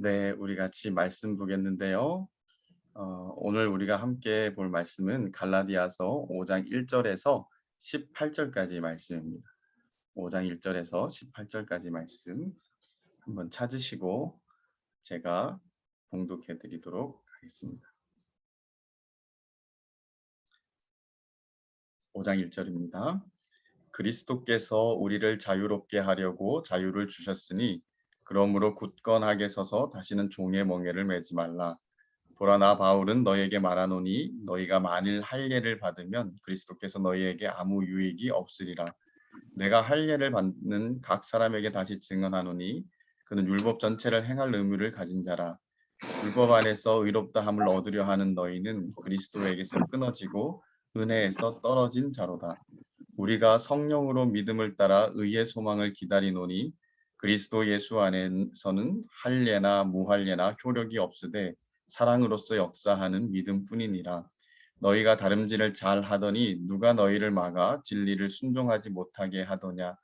네, 우리 같이 말씀 보겠는데요. 오늘 우리가 함께 볼 말씀은 갈라디아서 5장 1절에서 18절까지 말씀입니다. 5장 1절에서 18절까지 말씀 한번 찾으시고 제가 봉독해 드리도록 하겠습니다. 5장 1절입니다. 그리스도께서 우리를 자유롭게 하려고 자유를 주셨으니 그러므로 굳건하게 서서 다시는 종의 멍에를 매지 말라. 보라 나 바울은 너희에게 말하노니 너희가 만일 할례를 받으면 그리스도께서 너희에게 아무 유익이 없으리라. 내가 할례를 받는 각 사람에게 다시 증언하노니 그는 율법 전체를 행할 의무를 가진 자라. 율법 안에서 의롭다 함을 얻으려 하는 너희는 그리스도에게서 끊어지고 은혜에서 떨어진 자로다. 우리가 성령으로 믿음을 따라 의의 소망을 기다리노니 그리스도 예수 안에서는 할례나 무할례나 효력이 없으되 사랑으로서 역사하는 믿음뿐이니라. 너희가 다름질을 잘 하더니 누가 너희를 막아 진리를 순종하지 못하게 하더냐.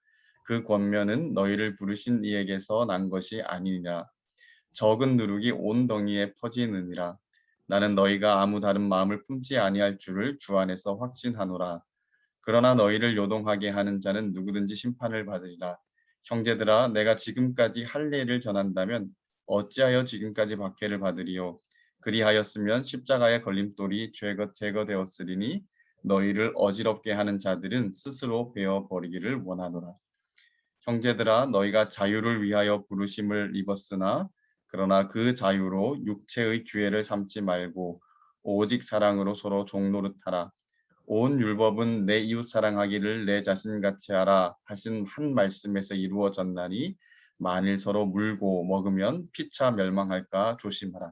그 권면은 너희를 부르신 이에게서 난 것이 아니니라. 적은 누룩이 온 덩이에 퍼지느니라. 나는 너희가 아무 다른 마음을 품지 아니할 줄을 주 안에서 확신하노라. 그러나 너희를 요동하게 하는 자는 누구든지 심판을 받으리라. 형제들아, 내가 지금까지 할례를 전한다면 어찌하여 지금까지 박해를 받으리요? 그리하였으면 십자가의 걸림돌이 제거되었으리니 너희를 어지럽게 하는 자들은 스스로 베어 버리기를 원하노라. 형제들아, 너희가 자유를 위하여 부르심을 입었으나 그러나 그 자유로 육체의 기회를 삼지 말고 오직 사랑으로 서로 종노릇하라. 온 율법은 내 이웃 사랑하기를 내 자신같이 하라 하신 한 말씀에서 이루어졌나니 만일 서로 물고 먹으면 피차 멸망할까 조심하라.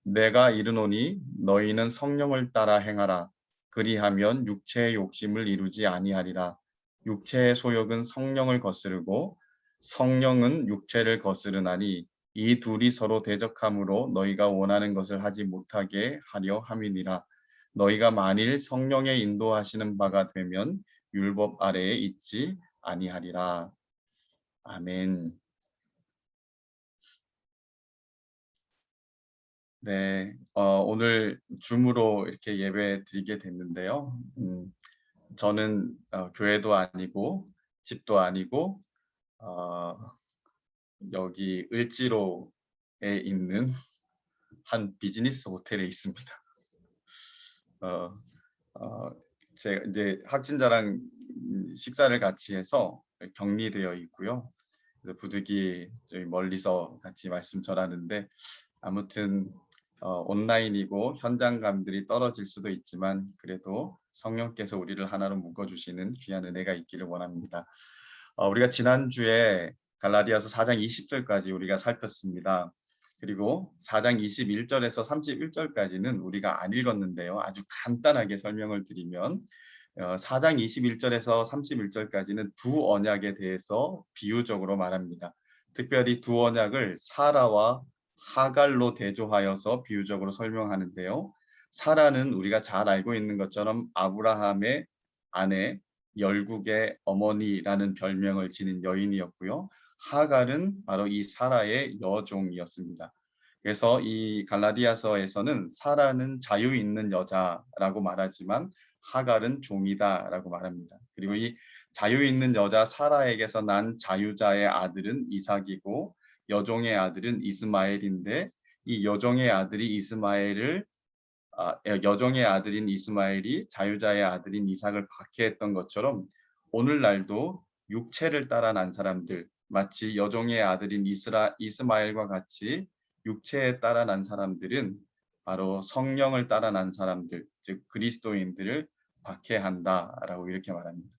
내가 이르노니 너희는 성령을 따라 행하라. 그리하면 육체의 욕심을 이루지 아니하리라. 육체의 소욕은 성령을 거스르고 성령은 육체를 거스르나니 이 둘이 서로 대적함으로 너희가 원하는 것을 하지 못하게 하려 함이니라. 너희가 만일 성령의 인도하시는 바가 되면 율법 아래에 있지 아니하리라. 아멘. 네, 오늘 줌으로 이렇게 예배 드리게 됐는데요. 저는 교회도 아니고 집도 아니고 어, 여기 을지로에 있는 한 비즈니스 호텔에 있습니다. 어, 어, 제가 이제 확진자랑 식사를 같이 해서 격리되어 있고요. 그래서 부득이 저희 멀리서 같이 말씀 전하는데 아무튼 온라인이고 현장감들이 떨어질 수도 있지만 그래도 성령께서 우리를 하나로 묶어주시는 귀한 은혜가 있기를 원합니다. 우리가 지난주에 갈라디아서 4장 20절까지 우리가 살폈습니다. 그리고 4장 21절에서 31절까지는 우리가 안 읽었는데요. 아주 간단하게 설명을 드리면 4장 21절에서 31절까지는 두 언약에 대해서 비유적으로 말합니다. 특별히 두 언약을 사라와 하갈로 대조하여서 비유적으로 설명하는데요. 사라는 우리가 잘 알고 있는 것처럼 아브라함의 아내, 열국의 어머니라는 별명을 지닌 여인이었고요. 하갈은 바로 이 사라의 여종이었습니다. 그래서 이 갈라디아서에서는 사라는 자유 있는 여자라고 말하지만 하갈은 종이다라고 말합니다. 그리고 이 자유 있는 여자 사라에게서 난 자유자의 아들은 이삭이고 여종의 아들은 이스마엘인데 이 여종의 아들이 여종의 아들인 이스마엘이 자유자의 아들인 이삭을 박해했던 것처럼 오늘날도 육체를 따라 난 사람들 마치 여종의 아들인 이스마엘과 같이 육체에 따라 난 사람들은 바로 성령을 따라 난 사람들 즉 그리스도인들을 박해한다라고 이렇게 말합니다.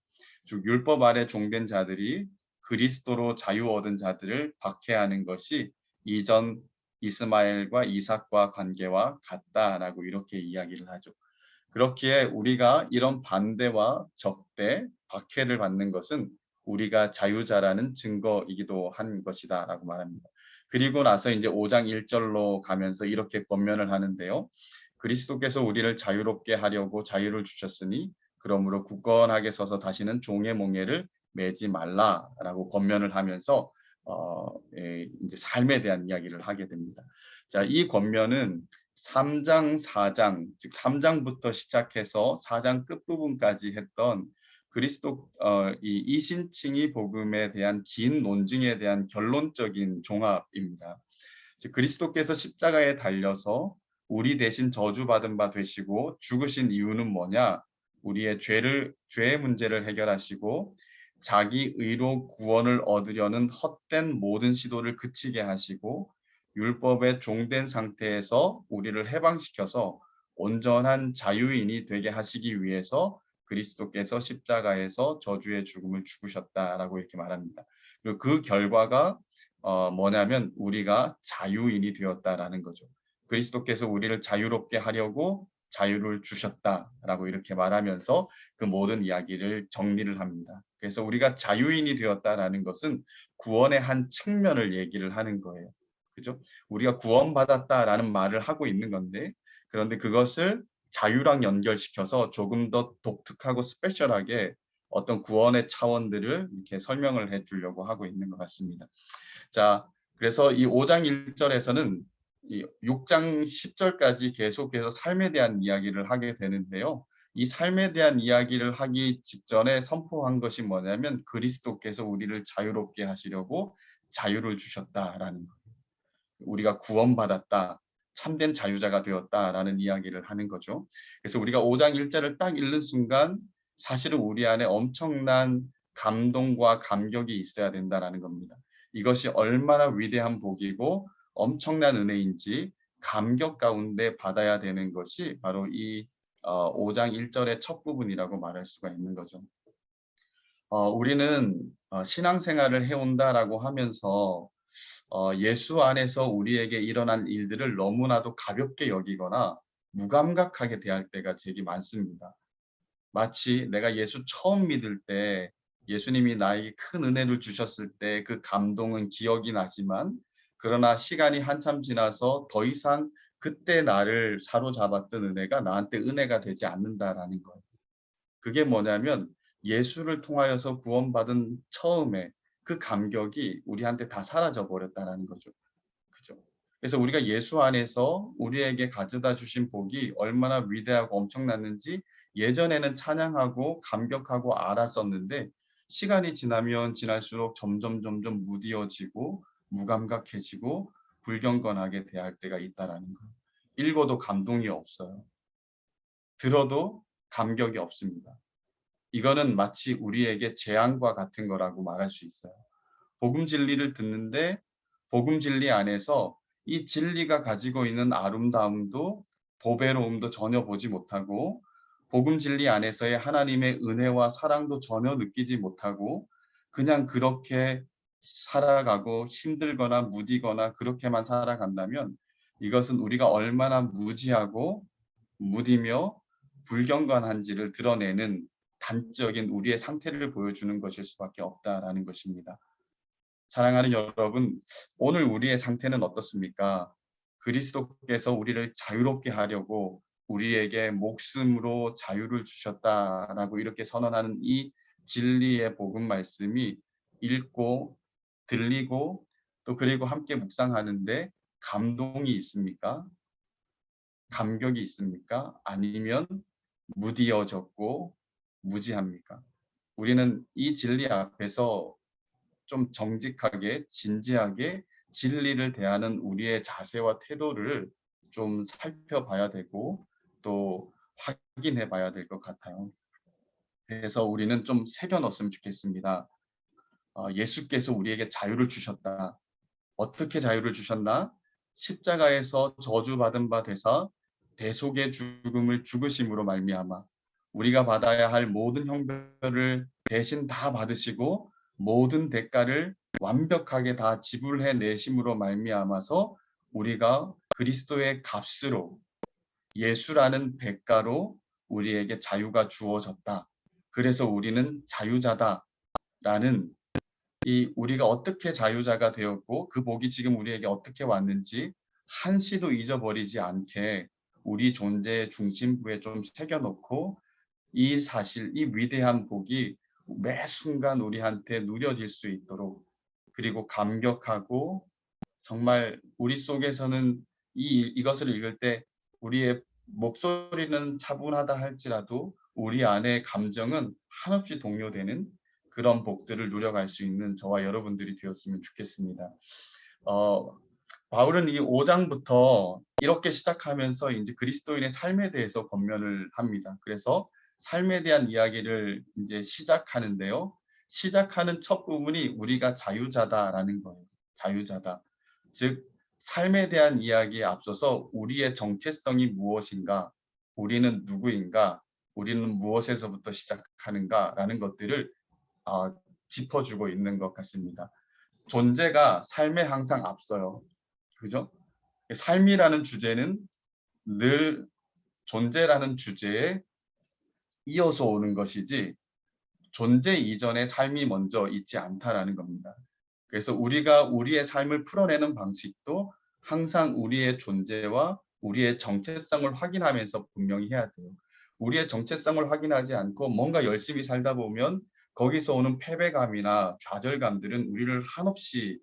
즉 율법 아래 종된 자들이 그리스도로 자유 얻은 자들을 박해하는 것이 이전 이스마엘과 이삭과 관계와 같다라고 이렇게 이야기를 하죠. 그렇기에 우리가 이런 반대와 적대, 박해를 받는 것은 우리가 자유자라는 증거이기도 한 것이다라고 말합니다. 그리고 나서 이제 5장 1절로 가면서 이렇게 권면을 하는데요. 그리스도께서 우리를 자유롭게 하려고 자유를 주셨으니 그러므로 굳건하게 서서 다시는 종의 몽에를 매지 말라라고 권면을 하면서 이제 삶에 대한 이야기를 하게 됩니다. 자, 이 권면은 3장, 4장, 즉 3장부터 시작해서 4장 끝부분까지 했던 그리스도 이 이신칭의 복음에 대한 긴 논증에 대한 결론적인 종합입니다. 즉 그리스도께서 십자가에 달려서 우리 대신 저주받은 바 되시고 죽으신 이유는 뭐냐? 우리의 죄의 문제를 해결하시고 자기 의로 구원을 얻으려는 헛된 모든 시도를 그치게 하시고 율법에 종된 상태에서 우리를 해방시켜서 온전한 자유인이 되게 하시기 위해서 그리스도께서 십자가에서 저주의 죽음을 죽으셨다라고 이렇게 말합니다. 그리고 그 결과가 뭐냐면 우리가 자유인이 되었다라는 거죠. 그리스도께서 우리를 자유롭게 하려고 자유를 주셨다라고 이렇게 말하면서 그 모든 이야기를 정리를 합니다. 그래서 우리가 자유인이 되었다라는 것은 구원의 한 측면을 얘기를 하는 거예요. 그죠? 우리가 구원받았다라는 말을 하고 있는 건데 그런데 그것을 자유랑 연결시켜서 조금 더 독특하고 스페셜하게 어떤 구원의 차원들을 이렇게 설명을 해 주려고 하고 있는 것 같습니다. 자, 그래서 이 5장 1절에서는 이 6장 10절까지 계속해서 삶에 대한 이야기를 하게 되는데요. 이 삶에 대한 이야기를 하기 직전에 선포한 것이 뭐냐면 그리스도께서 우리를 자유롭게 하시려고 자유를 주셨다라는 거예요. 우리가 구원받았다. 참된 자유자가 되었다라는 이야기를 하는 거죠. 그래서 우리가 5장 1절을 딱 읽는 순간 사실은 우리 안에 엄청난 감동과 감격이 있어야 된다라는 겁니다. 이것이 얼마나 위대한 복이고 엄청난 은혜인지 감격 가운데 받아야 되는 것이 바로 이 5장 1절의 첫 부분이라고 말할 수가 있는 거죠. 우리는 신앙생활을 해온다라고 하면서 예수 안에서 우리에게 일어난 일들을 너무나도 가볍게 여기거나 무감각하게 대할 때가 되게 많습니다. 마치 내가 예수 처음 믿을 때 예수님이 나에게 큰 은혜를 주셨을 때 그 감동은 기억이 나지만 그러나 시간이 한참 지나서 더 이상 그때 나를 사로잡았던 은혜가 나한테 은혜가 되지 않는다라는 거예요. 그게 뭐냐면 예수를 통하여서 구원받은 처음에 그 감격이 우리한테 다 사라져 버렸다라는 거죠. 그죠? 그래서 우리가 예수 안에서 우리에게 가져다 주신 복이 얼마나 위대하고 엄청났는지 예전에는 찬양하고 감격하고 알았었는데 시간이 지나면 지날수록 점점 무디어지고 무감각해지고 불경건하게 대할 때가 있다라는 거예요. 읽어도 감동이 없어요. 들어도 감격이 없습니다. 이거는 마치 우리에게 재앙과 같은 거라고 말할 수 있어요. 복음 진리를 듣는데 복음 진리 안에서 이 진리가 가지고 있는 아름다움도 보배로움도 전혀 보지 못하고 복음 진리 안에서의 하나님의 은혜와 사랑도 전혀 느끼지 못하고 그냥 그렇게 살아가고 힘들거나 무디거나 그렇게만 살아간다면 이것은 우리가 얼마나 무지하고 무디며 불경건한지를 드러내는 단적인 우리의 상태를 보여주는 것일 수밖에 없다라는 것입니다. 사랑하는 여러분, 오늘 우리의 상태는 어떻습니까? 그리스도께서 우리를 자유롭게 하려고 우리에게 목숨으로 자유를 주셨다라고 이렇게 선언하는 이 진리의 복음 말씀이 읽고 들리고 또 그리고 함께 묵상하는데 감동이 있습니까? 감격이 있습니까? 아니면 무디어졌고 무지합니까? 우리는 이 진리 앞에서 좀 정직하게 진지하게 진리를 대하는 우리의 자세와 태도를 좀 살펴봐야 되고 또 확인해 봐야 될 것 같아요. 그래서 우리는 좀 새겨 넣었으면 좋겠습니다. 예수께서 우리에게 자유를 주셨다. 어떻게 자유를 주셨나? 십자가에서 저주받은 바 되사 대속의 죽음을 죽으심으로 말미암아 우리가 받아야 할 모든 형벌을 대신 다 받으시고 모든 대가를 완벽하게 다 지불해 내심으로 말미암아서 우리가 그리스도의 값으로 예수라는 대가로 우리에게 자유가 주어졌다. 그래서 우리는 자유자다라는 이 우리가 어떻게 자유자가 되었고 그 복이 지금 우리에게 어떻게 왔는지 한시도 잊어버리지 않게 우리 존재의 중심부에 좀 새겨놓고 이 사실, 이 위대한 복이 매 순간 우리한테 누려질 수 있도록 그리고 감격하고 정말 우리 속에서는 이것을 읽을 때 우리의 목소리는 차분하다 할지라도 우리 안의 감정은 한없이 동요되는 그런 복들을 누려갈 수 있는 저와 여러분들이 되었으면 좋겠습니다. 어, 바울은 이 5장부터 이렇게 시작하면서 이제 그리스도인의 삶에 대해서 권면을 합니다. 그래서 삶에 대한 이야기를 이제 시작하는데요. 시작하는 첫 부분이 우리가 자유자다라는 거예요. 자유자다. 즉 삶에 대한 이야기에 앞서서 우리의 정체성이 무엇인가, 우리는 누구인가, 우리는 무엇에서부터 시작하는가라는 것들을 어, 짚어주고 있는 것 같습니다. 존재가 삶에 항상 앞서요. 그죠? 삶이라는 주제는 늘 존재라는 주제에 이어서 오는 것이지 존재 이전에 삶이 먼저 있지 않다라는 겁니다. 그래서 우리가 우리의 삶을 풀어내는 방식도 항상 우리의 존재와 우리의 정체성을 확인하면서 분명히 해야 돼요. 우리의 정체성을 확인하지 않고 뭔가 열심히 살다 보면 거기서 오는 패배감이나 좌절감들은 우리를 한없이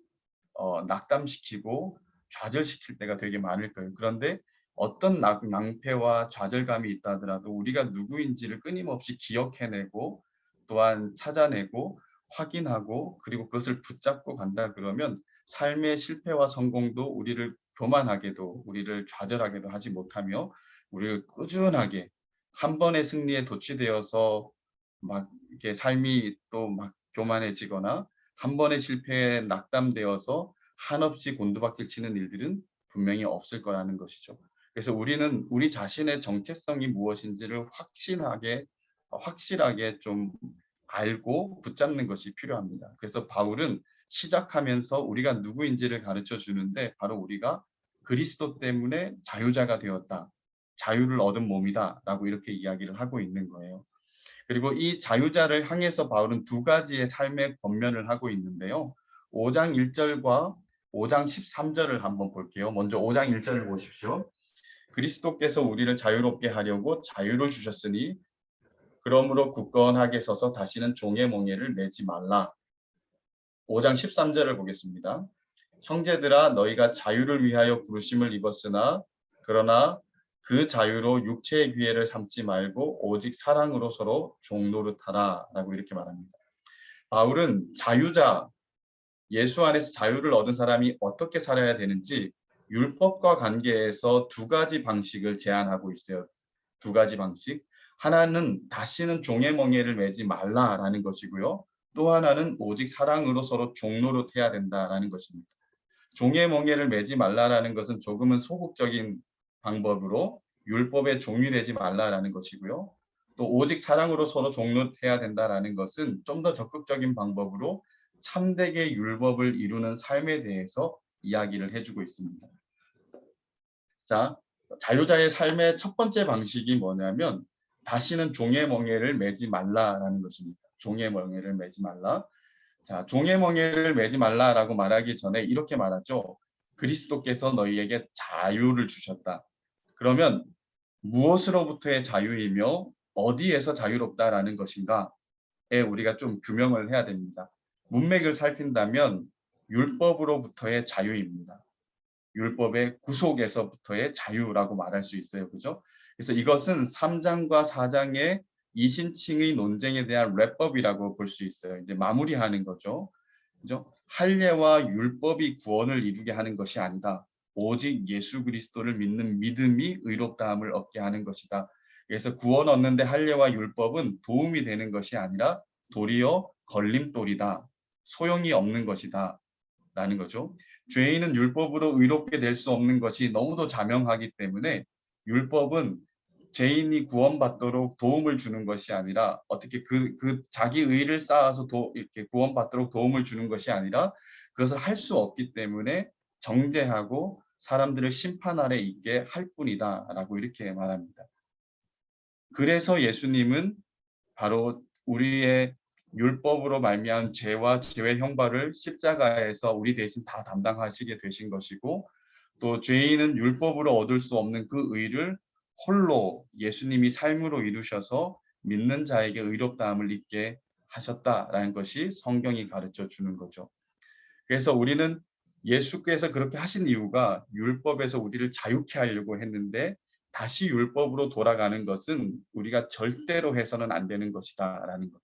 낙담시키고 좌절시킬 때가 되게 많을 거예요. 그런데 어떤 낭패와 좌절감이 있다 하더라도 우리가 누구인지를 끊임없이 기억해내고 또한 찾아내고 확인하고 그리고 그것을 붙잡고 간다 그러면 삶의 실패와 성공도 우리를 교만하게도 우리를 좌절하게도 하지 못하며 우리를 꾸준하게 한 번의 승리에 도취되어서 막 이렇게 삶이 또 막 교만해지거나 한 번의 실패에 낙담되어서 한없이 곤두박질 치는 일들은 분명히 없을 거라는 것이죠. 그래서 우리는 우리 자신의 정체성이 무엇인지를 확실하게 좀 알고 붙잡는 것이 필요합니다. 그래서 바울은 시작하면서 우리가 누구인지를 가르쳐 주는데 바로 우리가 그리스도 때문에 자유자가 되었다. 자유를 얻은 몸이다라고 이렇게 이야기를 하고 있는 거예요. 그리고 이 자유자를 향해서 바울은 두 가지의 삶의 권면을 하고 있는데요. 5장 1절과 5장 13절을 한번 볼게요. 먼저 5장 1절을 보십시오. 그리스도께서 우리를 자유롭게 하려고 자유를 주셨으니 그러므로 굳건하게 서서 다시는 종의 몽예를 매지 말라. 5장 13절을 보겠습니다. 형제들아 너희가 자유를 위하여 부르심을 입었으나 그러나 그 자유로 육체의 기회를 삼지 말고 오직 사랑으로 서로 종노릇하라 라고 이렇게 말합니다. 바울은 자유자, 예수 안에서 자유를 얻은 사람이 어떻게 살아야 되는지 율법과 관계에서 두 가지 방식을 제안하고 있어요. 두 가지 방식. 하나는 다시는 종의 멍에를 매지 말라라는 것이고요. 또 하나는 오직 사랑으로 서로 종노릇해야 된다라는 것입니다. 종의 멍에를 매지 말라라는 것은 조금은 소극적인 방법으로 율법의 종이 되지 말라라는 것이고요. 또 오직 사랑으로 서로 종노릇해야 된다라는 것은 좀 더 적극적인 방법으로 참되게 율법을 이루는 삶에 대해서 이야기를 해주고 있습니다. 자, 자유자의 삶의 첫 번째 방식이 뭐냐면 다시는 종의 멍에를 매지 말라라는 것입니다. 종의 멍에를 매지 말라. 자, 종의 멍에를 매지 말라라고 말하기 전에 이렇게 말하죠. 그리스도께서 너희에게 자유를 주셨다. 그러면 무엇으로부터의 자유이며 어디에서 자유롭다라는 것인가에 우리가 좀 규명을 해야 됩니다. 문맥을 살핀다면 율법으로부터의 자유입니다. 율법의 구속에서부터의 자유라고 말할 수 있어요. 그죠? 그래서 이것은 3장과 4장의 이신칭의 논쟁에 대한 랩법이라고 볼 수 있어요. 이제 마무리하는 거죠. 그죠? 할례와 율법이 구원을 이루게 하는 것이 아니다. 오직 예수 그리스도를 믿는 믿음이 의롭다함을 얻게 하는 것이다. 그래서 구원 얻는데 할례와 율법은 도움이 되는 것이 아니라 도리어 걸림돌이다. 소용이 없는 것이다. 라는 거죠. 죄인은 율법으로 의롭게 될 수 없는 것이 너무도 자명하기 때문에 율법은 죄인이 구원받도록 도움을 주는 것이 아니라 어떻게 그 자기 의를 쌓아서 이렇게 구원받도록 도움을 주는 것이 아니라 그것을 할 수 없기 때문에 정죄하고 사람들을 심판 아래 있게 할 뿐이다라고 이렇게 말합니다. 그래서 예수님은 바로 우리의 율법으로 말미암은 죄와 죄의 형벌을 십자가에서 우리 대신 다 담당하시게 되신 것이고 또 죄인은 율법으로 얻을 수 없는 그 의를 홀로 예수님이 삶으로 이루셔서 믿는 자에게 의롭다함을 입게 하셨다라는 것이 성경이 가르쳐 주는 거죠. 그래서 우리는 예수께서 그렇게 하신 이유가 율법에서 우리를 자유케 하려고 했는데 다시 율법으로 돌아가는 것은 우리가 절대로 해서는 안 되는 것이다라는 것.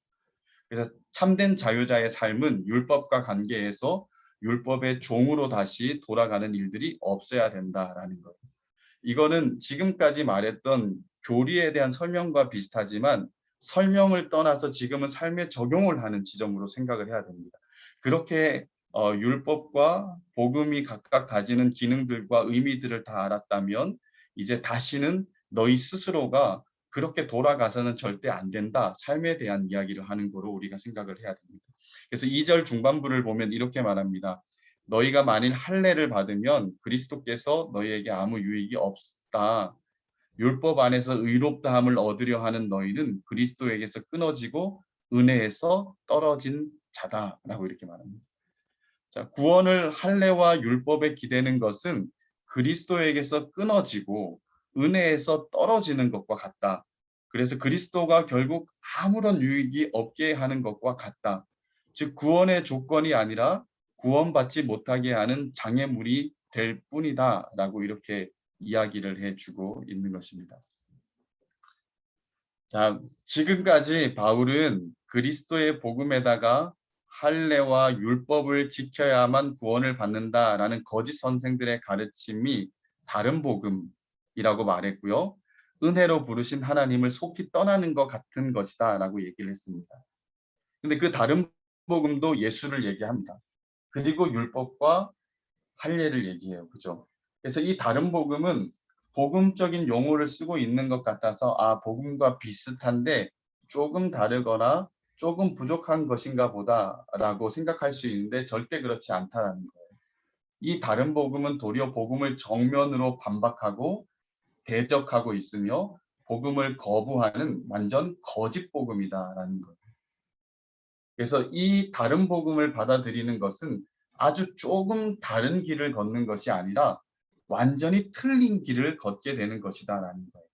그래서 참된 자유자의 삶은 율법과 관계에서 율법의 종으로 다시 돌아가는 일들이 없어야 된다라는 것. 이거는 지금까지 말했던 교리에 대한 설명과 비슷하지만 설명을 떠나서 지금은 삶에 적용을 하는 지점으로 생각을 해야 됩니다. 그렇게 율법과 복음이 각각 가지는 기능들과 의미들을 다 알았다면 이제 다시는 너희 스스로가 그렇게 돌아가서는 절대 안 된다. 삶에 대한 이야기를 하는 거로 우리가 생각을 해야 됩니다. 그래서 2절 중반부를 보면 이렇게 말합니다. 너희가 만일 할례를 받으면 그리스도께서 너희에게 아무 유익이 없다. 율법 안에서 의롭다함을 얻으려 하는 너희는 그리스도에게서 끊어지고 은혜에서 떨어진 자다라고 이렇게 말합니다. 자, 구원을 할례와 율법에 기대는 것은 그리스도에게서 끊어지고 은혜에서 떨어지는 것과 같다. 그래서 그리스도가 결국 아무런 유익이 없게 하는 것과 같다. 즉 구원의 조건이 아니라 구원받지 못하게 하는 장애물이 될 뿐이다라고 이렇게 이야기를 해주고 있는 것입니다. 자, 지금까지 바울은 그리스도의 복음에다가 할례와 율법을 지켜야만 구원을 받는다라는 거짓 선생들의 가르침이 다른 복음이라고 말했고요. 은혜로 부르신 하나님을 속히 떠나는 것 같은 것이다라고 얘기를 했습니다. 근데 그 다른 복음도 예수를 얘기합니다. 그리고 율법과 할례를 얘기해요. 그죠? 그래서 이 다른 복음은 복음적인 용어를 쓰고 있는 것 같아서 복음과 비슷한데 조금 다르거나 조금 부족한 것인가 보다라고 생각할 수 있는데 절대 그렇지 않다라는 거예요. 이 다른 복음은 도리어 복음을 정면으로 반박하고 대적하고 있으며 복음을 거부하는 완전 거짓 복음이다라는 거예요. 그래서 이 다른 복음을 받아들이는 것은 아주 조금 다른 길을 걷는 것이 아니라 완전히 틀린 길을 걷게 되는 것이다라는 거예요.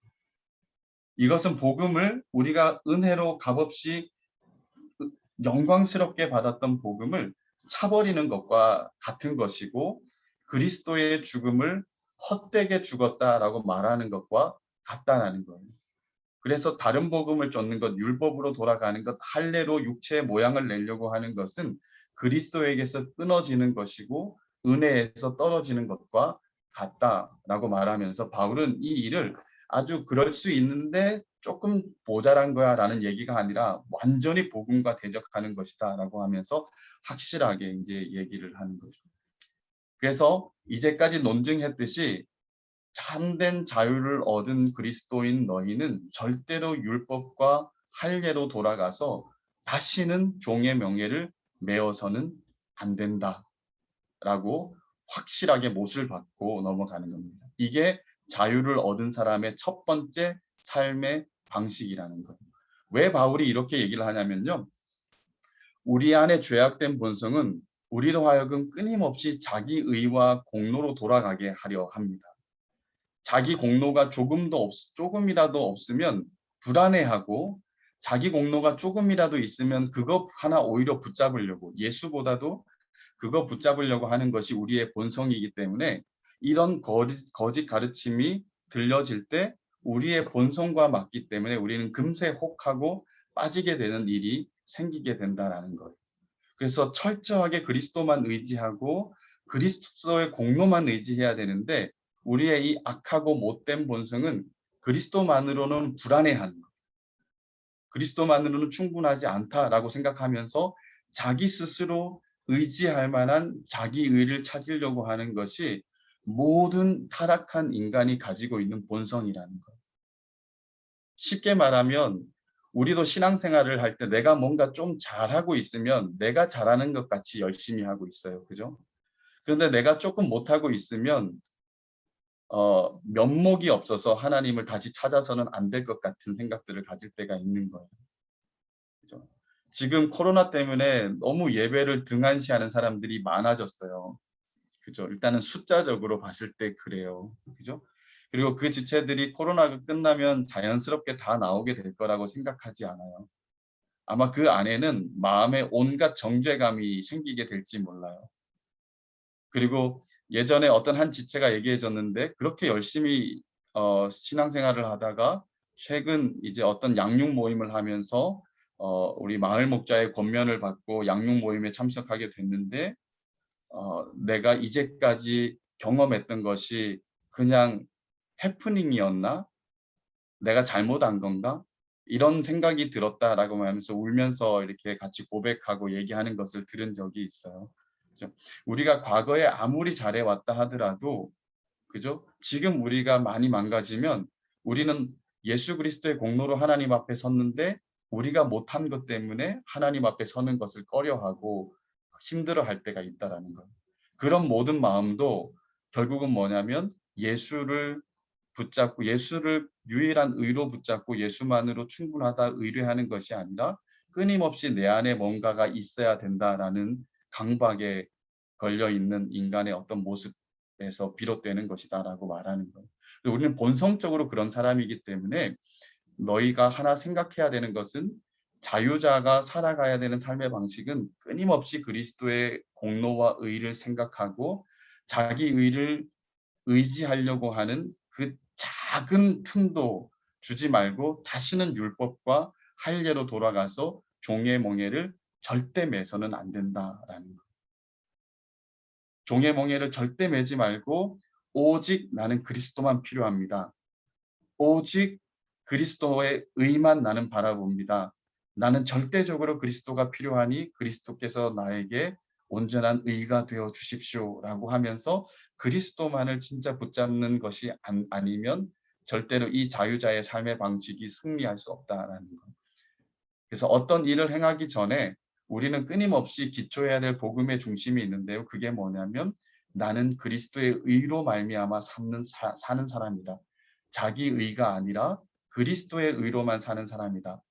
이것은 복음을 우리가 은혜로 값없이 영광스럽게 받았던 복음을 차버리는 것과 같은 것이고 그리스도의 죽음을 헛되게 죽었다라고 말하는 것과 같다라는 거예요. 그래서 다른 복음을 쫓는 것, 율법으로 돌아가는 것, 할례로 육체의 모양을 내려고 하는 것은 그리스도에게서 끊어지는 것이고 은혜에서 떨어지는 것과 같다라고 말하면서 바울은 이 일을 아주 그럴 수 있는데 조금 모자란 거야라는 얘기가 아니라 완전히 복음과 대적하는 것이다라고 하면서 확실하게 이제 얘기를 하는 거죠. 그래서 이제까지 논증했듯이 참된 자유를 얻은 그리스도인 너희는 절대로 율법과 할례로 돌아가서 다시는 종의 명예를 메어서는 안 된다라고 확실하게 못을 받고 넘어가는 겁니다. 이게 자유를 얻은 사람의 첫 번째 삶의 방식이라는 거예요. 왜 바울이 이렇게 얘기를 하냐면요. 우리 안에 죄악된 본성은 우리로 하여금 끊임없이 자기 의와 공로로 돌아가게 하려 합니다. 자기 공로가 조금이라도 없으면 불안해하고 자기 공로가 조금이라도 있으면 그거 하나 오히려 붙잡으려고 예수보다도 그거 붙잡으려고 하는 것이 우리의 본성이기 때문에 이런 거짓 가르침이 들려질 때 우리의 본성과 맞기 때문에 우리는 금세 혹하고 빠지게 되는 일이 생기게 된다라는 거예요. 그래서 철저하게 그리스도만 의지하고 그리스도의 공로만 의지해야 되는데 우리의 이 악하고 못된 본성은 그리스도만으로는 불안해하는 거예요. 그리스도만으로는 충분하지 않다라고 생각하면서 자기 스스로 의지할 만한 자기 의를 찾으려고 하는 것이 모든 타락한 인간이 가지고 있는 본성이라는 거예요. 쉽게 말하면 우리도 신앙생활을 할 때 내가 뭔가 좀 잘하고 있으면 내가 잘하는 것 같이 열심히 하고 있어요. 그죠? 그런데 내가 조금 못하고 있으면 면목이 없어서 하나님을 다시 찾아서는 안 될 것 같은 생각들을 가질 때가 있는 거예요. 그죠? 지금 코로나 때문에 너무 예배를 등한시하는 사람들이 많아졌어요. 그죠? 일단은 숫자적으로 봤을 때 그래요. 그죠? 그리고 그 지체들이 코로나가 끝나면 자연스럽게 다 나오게 될 거라고 생각하지 않아요. 아마 그 안에는 마음에 온갖 정죄감이 생기게 될지 몰라요. 그리고 예전에 어떤 한 지체가 얘기해 줬는데 그렇게 열심히 신앙생활을 하다가 최근 이제 어떤 양육 모임을 하면서 우리 마을 목자의 권면을 받고 양육 모임에 참석하게 됐는데 내가 이제까지 경험했던 것이 그냥 해프닝이었나? 내가 잘못한 건가? 이런 생각이 들었다라고 하면서 울면서 이렇게 같이 고백하고 얘기하는 것을 들은 적이 있어요. 그죠? 우리가 과거에 아무리 잘해왔다 하더라도, 그죠? 지금 우리가 많이 망가지면 우리는 예수 그리스도의 공로로 하나님 앞에 섰는데 우리가 못한 것 때문에 하나님 앞에 서는 것을 꺼려하고 힘들어할 때가 있다라는 거예요. 그런 모든 마음도 결국은 뭐냐면 예수를 붙잡고 예수를 유일한 의로 붙잡고 예수만으로 충분하다 의뢰하는 것이 아니라 끊임없이 내 안에 뭔가가 있어야 된다라는 강박에 걸려 있는 인간의 어떤 모습에서 비롯되는 것이다라고 말하는 거예요. 우리는 본성적으로 그런 사람이기 때문에 너희가 하나 생각해야 되는 것은 자유자가 살아가야 되는 삶의 방식은 끊임없이 그리스도의 공로와 의를 생각하고 자기 의를 의지하려고 하는 그 작은 틈도 주지 말고 다시는 율법과 할례로 돌아가서 종의 멍에를 절대 매서는 안 된다라는 거. 종의 멍에를 절대 매지 말고 오직 나는 그리스도만 필요합니다. 오직 그리스도의 의만 나는 바라봅니다. 나는 절대적으로 그리스도가 필요하니 그리스도께서 나에게 온전한 의가 되어 주십시오라고 하면서 그리스도만을 진짜 붙잡는 것이 아니면 절대로 이 자유자의 삶의 방식이 승리할 수 없다라는 것. 그래서 어떤 일을 행하기 전에 우리는 끊임없이 기초해야 될 복음의 중심이 있는데요. 그게 뭐냐면 나는 그리스도의 의로 말미암아 사는 사람이다. 자기 의가 아니라 그리스도의 의로만 사는 사람이다.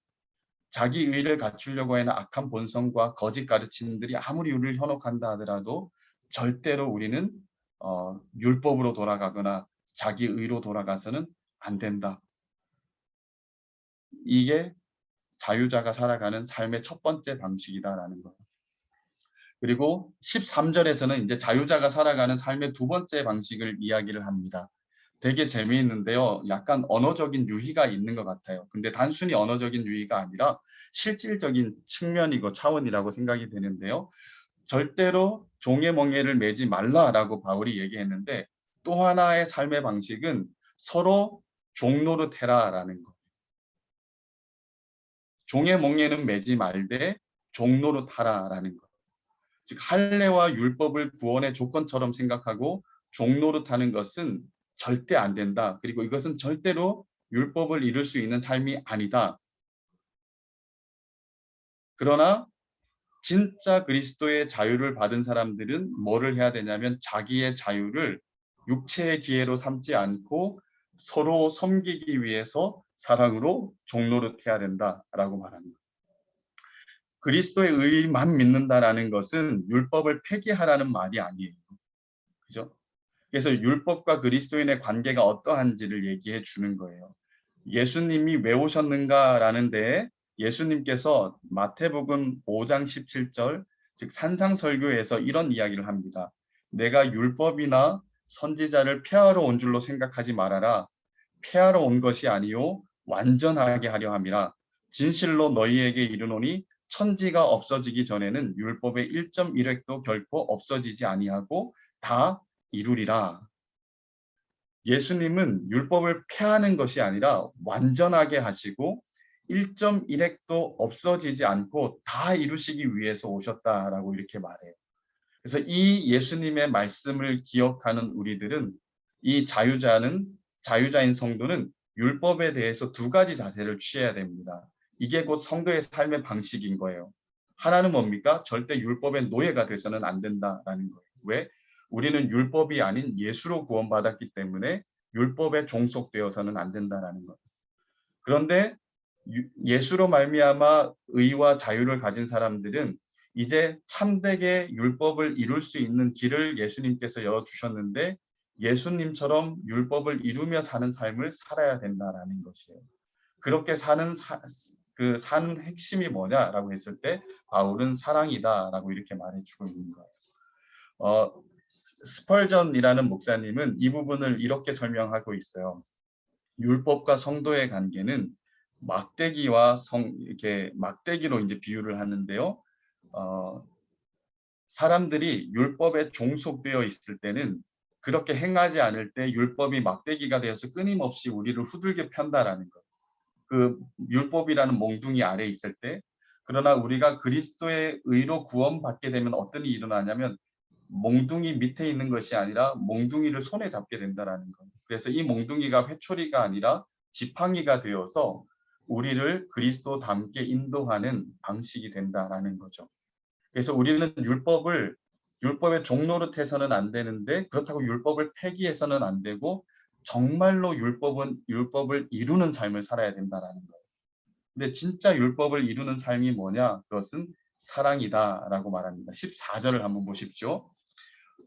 자기 의를 갖추려고 하는 악한 본성과 거짓 가르침들이 아무리 우리를 현혹한다 하더라도 절대로 우리는 율법으로 돌아가거나 자기 의로 돌아가서는 안 된다. 이게 자유자가 살아가는 삶의 첫 번째 방식이다라는 거예요. 그리고 13절에서는 이제 자유자가 살아가는 삶의 두 번째 방식을 이야기를 합니다. 되게 재미있는데요. 약간 언어적인 유희가 있는 것 같아요. 근데 단순히 언어적인 유희가 아니라 실질적인 측면이고 차원이라고 생각이 되는데요. 절대로 종의 멍에를 매지 말라라고 바울이 얘기했는데 또 하나의 삶의 방식은 서로 종노릇 해라라는 거. 종의 멍에는 매지 말되 종노릇 하라라는 거. 즉 할례와 율법을 구원의 조건처럼 생각하고 종노릇하는 것은 절대 안 된다. 그리고 이것은 절대로 율법을 이룰 수 있는 삶이 아니다. 그러나 진짜 그리스도의 자유를 받은 사람들은 뭐를 해야 되냐면 자기의 자유를 육체의 기회로 삼지 않고 서로 섬기기 위해서 사랑으로 종노릇해야 된다라고 말합니다. 그리스도의 의만 믿는다라는 것은 율법을 폐기하라는 말이 아니에요. 그죠? 그래서 율법과 그리스도인의 관계가 어떠한지를 얘기해 주는 거예요. 예수님이 왜 오셨는가라는 데에 예수님께서 마태복음 5장 17절 즉 산상설교에서 이런 이야기를 합니다. 내가 율법이나 선지자를 폐하러 온 줄로 생각하지 말아라. 폐하러 온 것이 아니요 완전하게 하려 함이라. 진실로 너희에게 이르노니 천지가 없어지기 전에는 율법의 1.1획도 결코 없어지지 아니하고 다 이루리라. 예수님은 율법을 폐하는 것이 아니라 완전하게 하시고 1.1획도 없어지지 않고 다 이루시기 위해서 오셨다라고 이렇게 말해요. 그래서 이 예수님의 말씀을 기억하는 우리들은 이 자유자인 성도는 율법에 대해서 두 가지 자세를 취해야 됩니다. 이게 곧 성도의 삶의 방식인 거예요. 하나는 뭡니까? 절대 율법의 노예가 돼서는 안 된다라는 거예요. 왜? 우리는 율법이 아닌 예수로 구원받았기 때문에 율법에 종속되어서는 안 된다라는 거예요. 그런데 예수로 말미암아 의와 자유를 가진 사람들은 이제 참되게 율법을 이룰 수 있는 길을 예수님께서 열어주셨는데 예수님처럼 율법을 이루며 사는 삶을 살아야 된다라는 것이에요. 그렇게 사는 사는 핵심이 뭐냐라고 했을 때 바울은 사랑이다라고 이렇게 말해주고 있는 거예요. 스펄전이라는 목사님은 이 부분을 이렇게 설명하고 있어요. 율법과 성도의 관계는 막대기와 이렇게 막대기로 이제 비유를 하는데요. 사람들이 율법에 종속되어 있을 때는 그렇게 행하지 않을 때 율법이 막대기가 되어서 끊임없이 우리를 후들겨 편다라는 것. 그 율법이라는 몽둥이 아래에 있을 때, 그러나 우리가 그리스도의 의로 구원받게 되면 어떤 일이 일어나냐면 몽둥이 밑에 있는 것이 아니라 몽둥이를 손에 잡게 된다라는 것. 그래서 이 몽둥이가 회초리가 아니라 지팡이가 되어서 우리를 그리스도답게 인도하는 방식이 된다라는 거죠. 그래서 우리는 율법의 종노릇해서는 안 되는데, 그렇다고 율법을 폐기해서는 안 되고 정말로 율법을 이루는 삶을 살아야 된다라는 거예요. 근데 진짜 율법을 이루는 삶이 뭐냐? 그것은 사랑이다라고 말합니다. 14절을 한번 보십시오.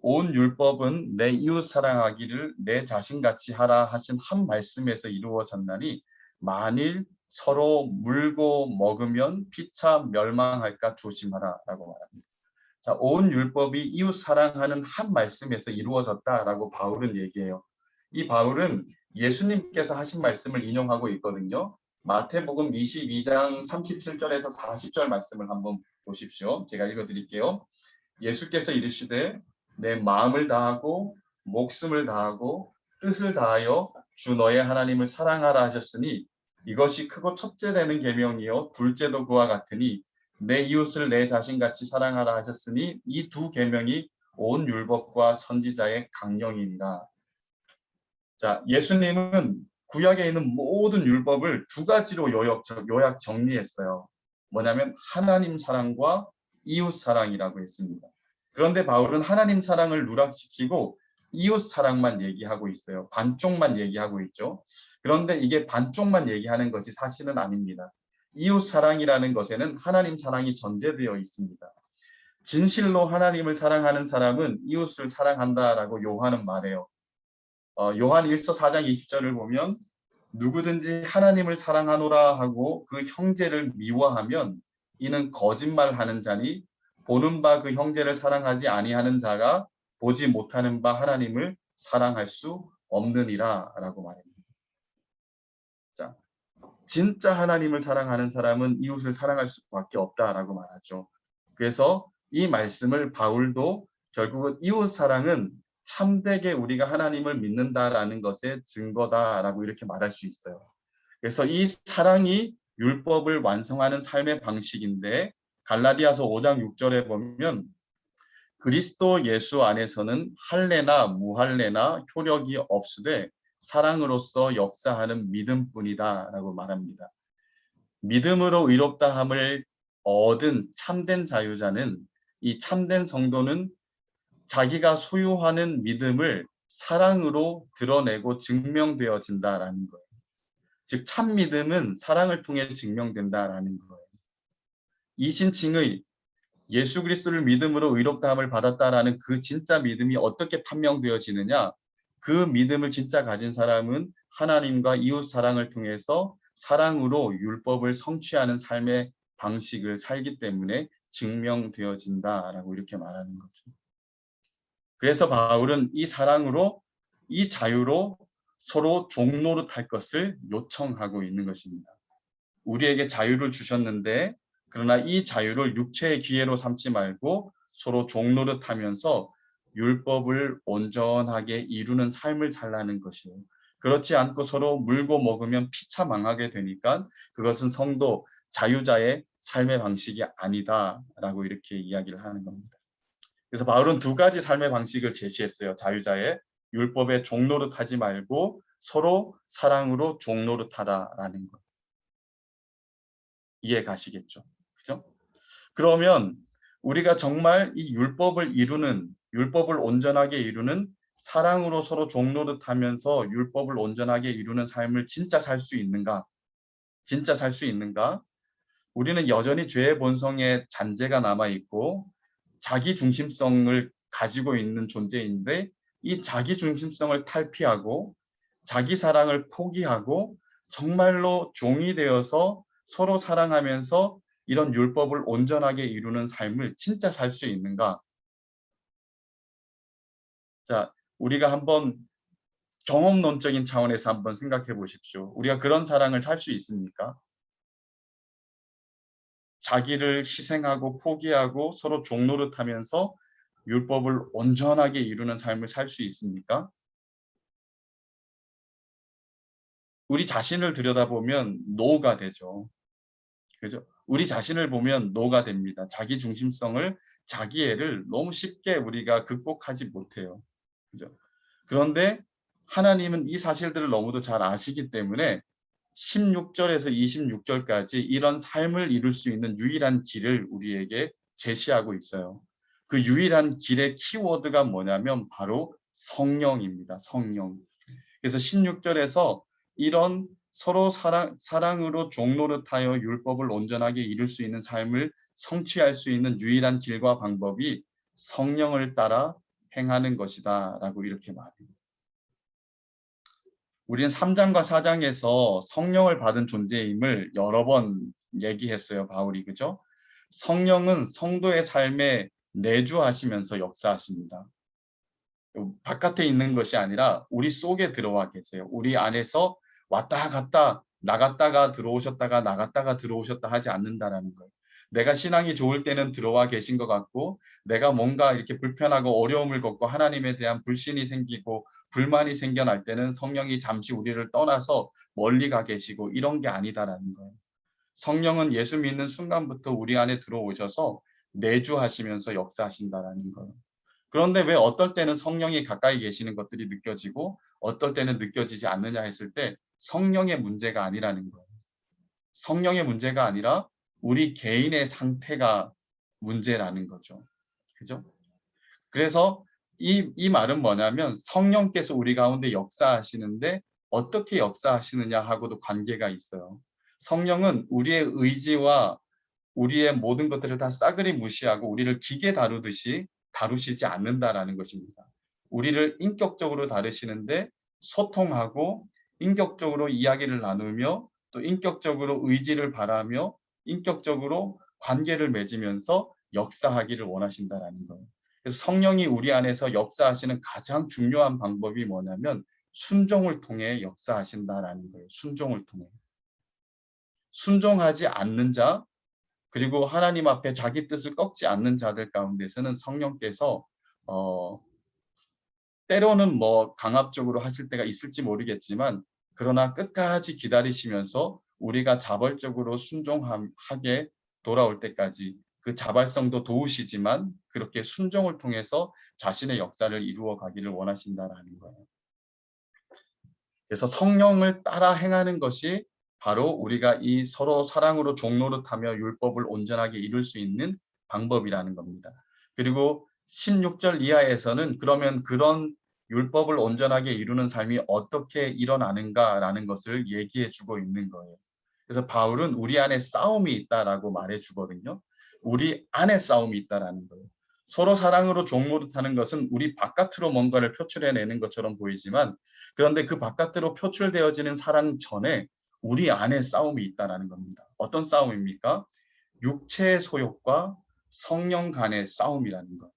온 율법은 내 이웃 사랑하기를 내 자신같이 하라 하신 한 말씀에서 이루어졌나니 만일 서로 물고 먹으면 피차 멸망할까 조심하라라고 말합니다. 자, 온 율법이 이웃 사랑하는 한 말씀에서 이루어졌다라고 바울은 얘기해요. 이 바울은 예수님께서 하신 말씀을 인용하고 있거든요. 마태복음 22장 37절에서 40절 말씀을 한번 보십시오. 제가 읽어드릴게요. 예수께서 이르시되 내 마음을 다하고 목숨을 다하고 뜻을 다하여 주 너의 하나님을 사랑하라 하셨으니 이것이 크고 첫째 되는 계명이요 둘째도 그와 같으니 내 이웃을 내 자신같이 사랑하라 하셨으니 이 두 계명이 온 율법과 선지자의 강령이니라. 자, 예수님은 구약에 있는 모든 율법을 두 가지로 요약 정리했어요. 뭐냐면 하나님 사랑과 이웃 사랑이라고 했습니다. 그런데 바울은 하나님 사랑을 누락시키고 이웃 사랑만 얘기하고 있어요. 반쪽만 얘기하고 있죠. 그런데 이게 반쪽만 얘기하는 것이 사실은 아닙니다. 이웃 사랑이라는 것에는 하나님 사랑이 전제되어 있습니다. 진실로 하나님을 사랑하는 사람은 이웃을 사랑한다라고 요한은 말해요. 요한 1서 4장 20절을 보면 누구든지 하나님을 사랑하노라 하고 그 형제를 미워하면 이는 거짓말하는 자니 보는 바 그 형제를 사랑하지 아니하는 자가 보지 못하는 바 하나님을 사랑할 수 없느니라 라고 말합니다. 자, 진짜 하나님을 사랑하는 사람은 이웃을 사랑할 수밖에 없다라고 말하죠. 그래서 이 말씀을 바울도 결국은 이웃 사랑은 참되게 우리가 하나님을 믿는다라는 것의 증거다라고 이렇게 말할 수 있어요. 그래서 이 사랑이 율법을 완성하는 삶의 방식인데 갈라디아서 5장 6절에 보면 그리스도 예수 안에서는 할례나 무할례나 효력이 없으되 사랑으로서 역사하는 믿음뿐이다라고 말합니다. 믿음으로 의롭다함을 얻은 참된 자유자는 이 참된 성도는 자기가 소유하는 믿음을 사랑으로 드러내고 증명되어진다라는 거예요. 즉 참 믿음은 사랑을 통해 증명된다라는 거예요. 이신칭의 예수 그리스도를 믿음으로 의롭다함을 받았다라는 그 진짜 믿음이 어떻게 판명되어지느냐? 그 믿음을 진짜 가진 사람은 하나님과 이웃 사랑을 통해서 사랑으로 율법을 성취하는 삶의 방식을 살기 때문에 증명되어진다라고 이렇게 말하는 거죠. 그래서 바울은 이 사랑으로 이 자유로 서로 종노릇할 것을 요청하고 있는 것입니다. 우리에게 자유를 주셨는데 그러나 이 자유를 육체의 기회로 삼지 말고 서로 종노릇하면서 율법을 온전하게 이루는 삶을 살라는 것이에요. 그렇지 않고 서로 물고 먹으면 피차 망하게 되니까 그것은 성도 자유자의 삶의 방식이 아니다라고 이렇게 이야기를 하는 겁니다. 그래서 바울은 두 가지 삶의 방식을 제시했어요. 자유자의 율법에 종노릇하지 말고 서로 사랑으로 종노릇하라라는 것. 이해 가시겠죠? 그죠? 그러면 우리가 정말 이 율법을 온전하게 이루는 사랑으로 서로 종노릇하면서 율법을 온전하게 이루는 삶을 진짜 살 수 있는가? 진짜 살 수 있는가? 우리는 여전히 죄의 본성에 잔재가 남아 있고 자기 중심성을 가지고 있는 존재인데 이 자기 중심성을 탈피하고 자기 사랑을 포기하고 정말로 종이 되어서 서로 사랑하면서 이런 율법을 온전하게 이루는 삶을 진짜 살 수 있는가? 자, 우리가 한번 경험론적인 차원에서 한번 생각해 보십시오. 우리가 그런 사랑을 살 수 있습니까? 자기를 희생하고 포기하고 서로 종노릇하면서 율법을 온전하게 이루는 삶을 살 수 있습니까? 우리 자신을 들여다보면 노가 되죠. 그죠? 우리 자신을 보면 노가 됩니다. 자기 중심성을, 자기애를 너무 쉽게 우리가 극복하지 못해요. 그죠? 그런데 하나님은 이 사실들을 너무도 잘 아시기 때문에 16절에서 26절까지 이런 삶을 이룰 수 있는 유일한 길을 우리에게 제시하고 있어요. 그 유일한 길의 키워드가 뭐냐면 바로 성령입니다. 성령. 그래서 16절에서 이런 서로 사랑으로 종노릇하여 율법을 온전하게 이룰 수 있는 삶을 성취할 수 있는 유일한 길과 방법이 성령을 따라 행하는 것이다 라고 이렇게 말해요. 우리는 3장과 4장에서 성령을 받은 존재임을 여러 번 얘기했어요, 바울이. 그죠? 성령은 성도의 삶에 내주하시면서 역사하십니다. 바깥에 있는 것이 아니라 우리 속에 들어와 계세요. 우리 안에서 왔다 갔다 나갔다가 들어오셨다가 나갔다가 들어오셨다 하지 않는다라는 거예요. 내가 신앙이 좋을 때는 들어와 계신 것 같고, 내가 뭔가 이렇게 불편하고 어려움을 겪고 하나님에 대한 불신이 생기고 불만이 생겨날 때는 성령이 잠시 우리를 떠나서 멀리 가 계시고 이런 게 아니다라는 거예요. 성령은 예수 믿는 순간부터 우리 안에 들어오셔서 내주하시면서 역사하신다라는 거예요. 그런데 왜 어떨 때는 성령이 가까이 계시는 것들이 느껴지고 어떨 때는 느껴지지 않느냐 했을 때 성령의 문제가 아니라는 거예요. 성령의 문제가 아니라 우리 개인의 상태가 문제라는 거죠. 그죠? 그래서 이 말은 뭐냐면 성령께서 우리 가운데 역사하시는데 어떻게 역사하시느냐 하고도 관계가 있어요. 성령은 우리의 의지와 우리의 모든 것들을 다 싸그리 무시하고 우리를 기계 다루듯이 다루시지 않는다라는 것입니다. 우리를 인격적으로 다루시는데 소통하고 인격적으로 이야기를 나누며 또 인격적으로 의지를 바라며 인격적으로 관계를 맺으면서 역사하기를 원하신다라는 거예요. 그래서 성령이 우리 안에서 역사하시는 가장 중요한 방법이 뭐냐면 순종을 통해 역사하신다라는 거예요. 순종을 통해. 순종하지 않는 자, 그리고 하나님 앞에 자기 뜻을 꺾지 않는 자들 가운데서는 성령께서 때로는 뭐 강압적으로 하실 때가 있을지 모르겠지만 그러나 끝까지 기다리시면서 우리가 자발적으로 순종하게 돌아올 때까지 그 자발성도 도우시지만 그렇게 순종을 통해서 자신의 역사를 이루어 가기를 원하신다라는 거예요. 그래서 성령을 따라 행하는 것이 바로 우리가 이 서로 사랑으로 종노릇하며 율법을 온전하게 이룰 수 있는 방법이라는 겁니다. 그리고 16절 이하에서는 그러면 그런 율법을 온전하게 이루는 삶이 어떻게 일어나는가라는 것을 얘기해 주고 있는 거예요. 그래서 바울은 우리 안에 싸움이 있다라고 말해 주거든요. 우리 안에 싸움이 있다라는 거예요. 서로 사랑으로 종노릇하는 것은 우리 바깥으로 뭔가를 표출해내는 것처럼 보이지만 그런데 그 바깥으로 표출되어지는 사랑 전에 우리 안에 싸움이 있다라는 겁니다. 어떤 싸움입니까? 육체의 소욕과 성령 간의 싸움이라는 것.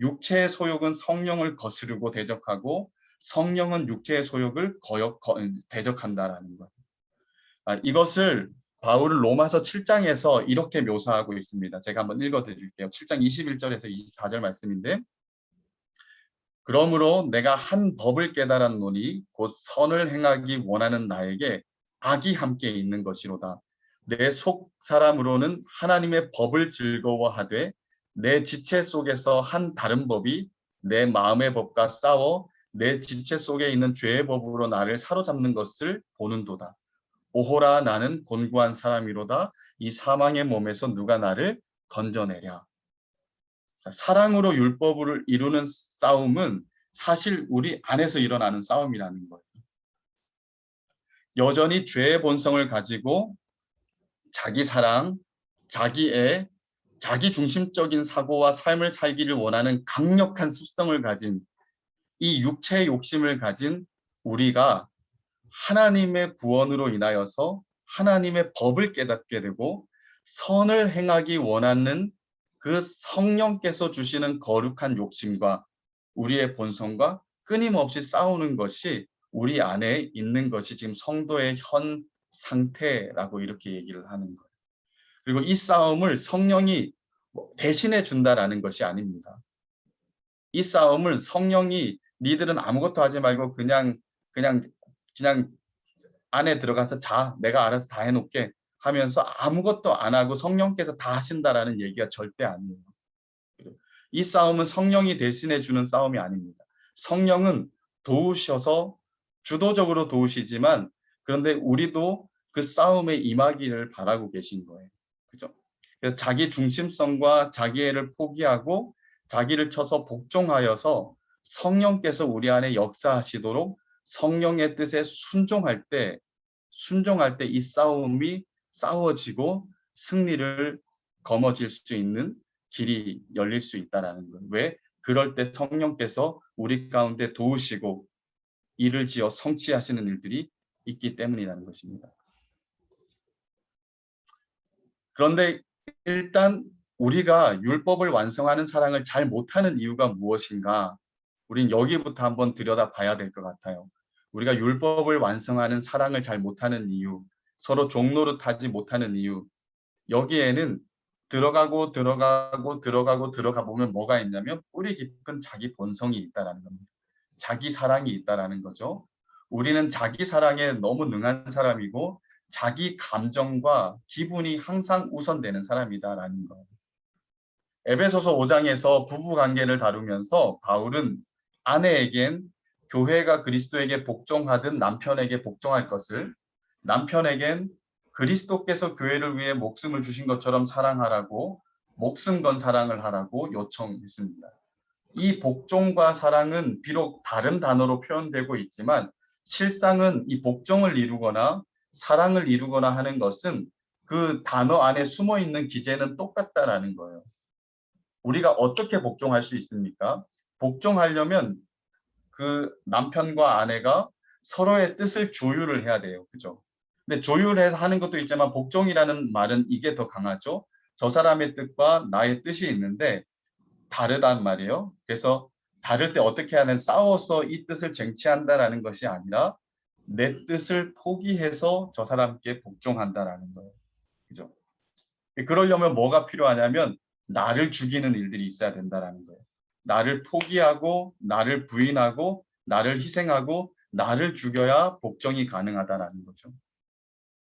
육체의 소욕은 성령을 거스르고 대적하고 성령은 육체의 소욕을 대적한다라는 것. 이것을 바울은 로마서 7장에서 이렇게 묘사하고 있습니다. 제가 한번 읽어드릴게요. 7장 21절에서 24절 말씀인데 그러므로 내가 한 법을 깨달았노니 곧 선을 행하기 원하는 나에게 악이 함께 있는 것이로다. 내 속 사람으로는 하나님의 법을 즐거워하되 내 지체 속에서 한 다른 법이 내 마음의 법과 싸워 내 지체 속에 있는 죄의 법으로 나를 사로잡는 것을 보는도다. 오호라 나는 곤고한 사람이로다. 이 사망의 몸에서 누가 나를 건져내랴. 사랑으로 율법을 이루는 싸움은 사실 우리 안에서 일어나는 싸움이라는 거예요. 여전히 죄의 본성을 가지고 자기 사랑, 자기애, 자기 중심적인 사고와 삶을 살기를 원하는 강력한 습성을 가진 이 육체의 욕심을 가진 우리가 하나님의 구원으로 인하여서 하나님의 법을 깨닫게 되고 선을 행하기 원하는 그 성령께서 주시는 거룩한 욕심과 우리의 본성과 끊임없이 싸우는 것이 우리 안에 있는 것이 지금 성도의 현 상태라고 이렇게 얘기를 하는 거예요. 그리고 이 싸움을 성령이 대신해 준다라는 것이 아닙니다. 이 싸움을 성령이 니들은 아무것도 하지 말고 그냥 안에 들어가서 자, 내가 알아서 다 해놓게 하면서 아무것도 안 하고 성령께서 다 하신다라는 얘기가 절대 아니에요. 이 싸움은 성령이 대신해 주는 싸움이 아닙니다. 성령은 도우셔서 주도적으로 도우시지만 그런데 우리도 그 싸움에 임하기를 바라고 계신 거예요. 그죠? 그래서 자기 중심성과 자기애를 포기하고 자기를 쳐서 복종하여서 성령께서 우리 안에 역사하시도록 성령의 뜻에 순종할 때 이 싸움이 싸워지고 승리를 거머쥘 수 있는 길이 열릴 수 있다라는 거예요. 왜? 그럴 때 성령께서 우리 가운데 도우시고 일을 지어 성취하시는 일들이 있기 때문이라는 것입니다. 그런데 일단 우리가 율법을 완성하는 사랑을 잘 못하는 이유가 무엇인가? 우린 여기부터 한번 들여다봐야 될 것 같아요. 우리가 율법을 완성하는 사랑을 잘 못하는 이유, 서로 종노릇하지 못하는 이유, 여기에는 들어가 보면 뭐가 있냐면 뿌리 깊은 자기 본성이 있다라는 겁니다. 자기 사랑이 있다라는 거죠. 우리는 자기 사랑에 너무 능한 사람이고 자기 감정과 기분이 항상 우선되는 사람이다라는 거예요. 에베소서 5장에서 부부 관계를 다루면서 바울은 아내에겐 교회가 그리스도에게 복종하듯 남편에게 복종할 것을, 남편에겐 그리스도께서 교회를 위해 목숨을 주신 것처럼 사랑하라고, 목숨 건 사랑을 하라고 요청했습니다. 이 복종과 사랑은 비록 다른 단어로 표현되고 있지만 실상은 이 복종을 이루거나 사랑을 이루거나 하는 것은 그 단어 안에 숨어 있는 기제는 똑같다라는 거예요. 우리가 어떻게 복종할 수 있습니까? 복종하려면 그 남편과 아내가 서로의 뜻을 조율을 해야 돼요. 그죠? 근데 조율해서 하는 것도 있지만 복종이라는 말은 이게 더 강하죠. 저 사람의 뜻과 나의 뜻이 있는데 다르단 말이에요. 그래서 다를 때 어떻게 하는 싸워서 이 뜻을 쟁취한다라는 것이 아니라 내 뜻을 포기해서 저 사람께 복종한다라는 거예요. 그죠? 그러려면 뭐가 필요하냐면 나를 죽이는 일들이 있어야 된다라는 거예요. 나를 포기하고 나를 부인하고 나를 희생하고 나를 죽여야 복종이 가능하다라는 거죠.